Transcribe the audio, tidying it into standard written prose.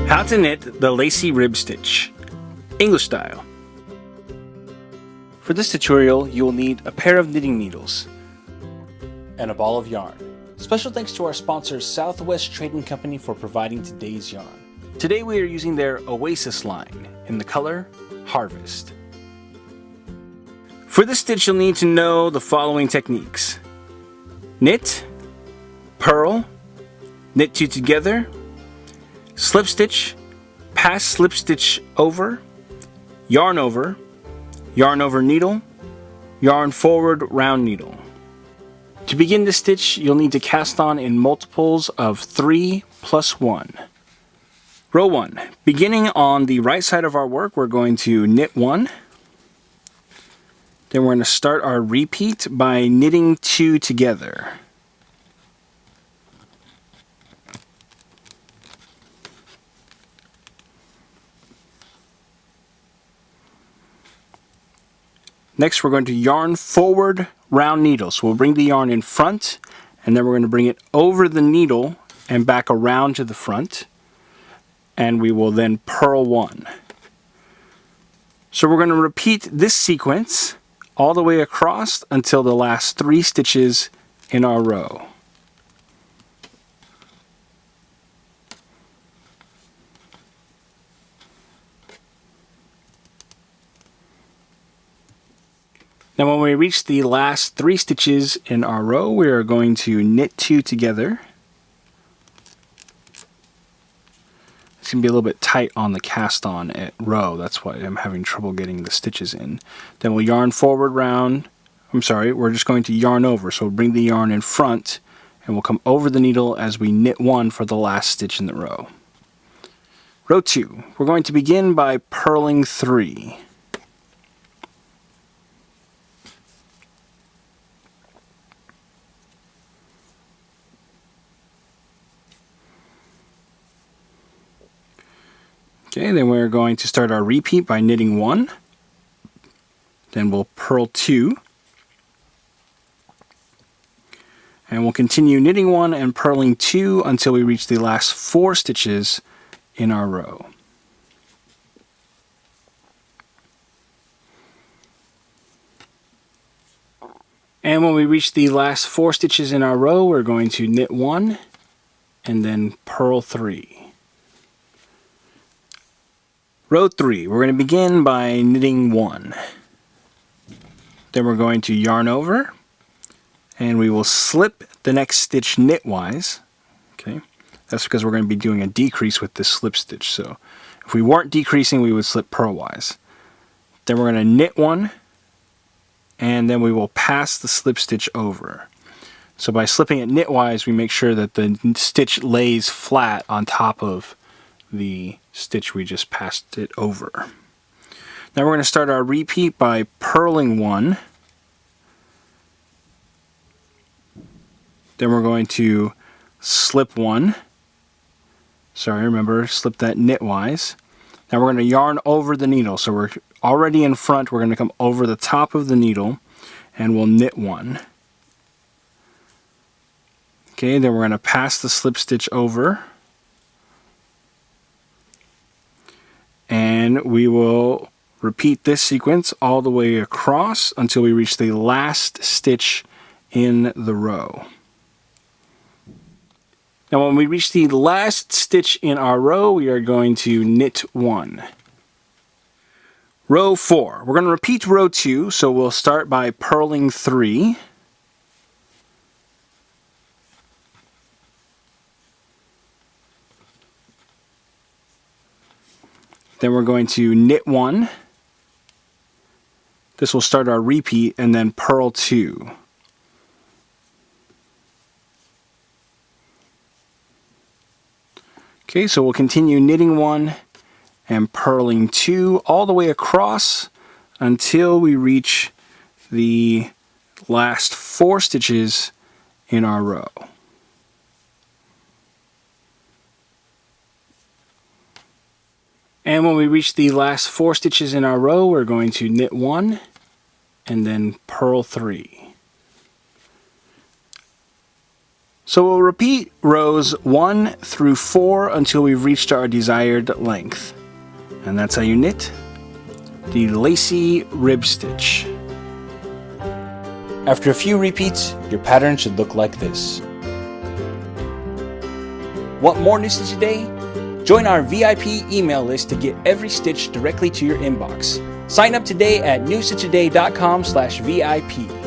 How to knit the Lacy rib stitch, English style. For this tutorial, you will need a pair of knitting needles and a ball of yarn. Special thanks to our sponsor Southwest Trading Company for providing today's yarn. Today we are using their Oasis line in the color Harvest. For this stitch you'll need to know the following techniques: knit, purl, knit two together, slip stitch, pass slip stitch over, yarn over needle, yarn forward round needle. To begin the stitch, you'll need to cast on in multiples of 3 plus 1. Row 1. Beginning on the right side of our work, we're going to knit 1. Then we're going to start our repeat by knitting 2 together. Next, we're going to yarn forward round needle. So we'll bring the yarn in front, and then we're going to bring it over the needle and back around to the front. And we will then purl 1. So we're going to repeat this sequence all the way across until the last 3 stitches in our row. Now when we reach the last 3 stitches in our row, we are going to knit 2 together. It's going to be a little bit tight on the cast on at row, that's why I'm having trouble getting the stitches in. Then we'll yarn forward round, we're just going to yarn over, so we'll bring the yarn in front and we'll come over the needle as we knit 1 for the last stitch in the row. Row 2, we're going to begin by purling 3. Okay, then we're going to start our repeat by knitting 1. Then we'll purl 2. And we'll continue knitting 1 and purling 2 until we reach the last 4 stitches in our row. And when we reach the last 4 stitches in our row, we're going to knit 1 and then purl 3. Row 3, we're going to begin by knitting 1. Then we're going to yarn over, and we will slip the next stitch knitwise. Okay, that's because we're going to be doing a decrease with this slip stitch. So if we weren't decreasing, we would slip purlwise. Then we're going to knit 1, and then we will pass the slip stitch over. So by slipping it knitwise, we make sure that the stitch lays flat on top of the stitch we just passed it over. Now we're going to start our repeat by purling 1. Then we're going to slip 1. Remember, slip that knitwise. Now we're going to yarn over the needle. So we're already in front. We're going to come over the top of the needle and we'll knit 1. Okay, then we're going to pass the slip stitch over. And we will repeat this sequence all the way across until we reach the last stitch in the row. Now when we reach the last stitch in our row, we are going to knit 1. Row 4. We're going to repeat row 2, so we'll start by purling 3. Then we're going to knit 1. This will start our repeat, and then purl 2. Okay, so we'll continue knitting 1 and purling 2 all the way across until we reach the last 4 stitches in our row. And when we reach the last 4 stitches in our row, we're going to knit 1 and then purl 3. So we'll repeat rows 1 through 4 until we've reached our desired length. And that's how you knit the Lacy rib stitch. After a few repeats, your pattern should look like this. Want more New Stitch a Day? Join our VIP email list to get every stitch directly to your inbox. Sign up today at newstitchaday.com/VIP.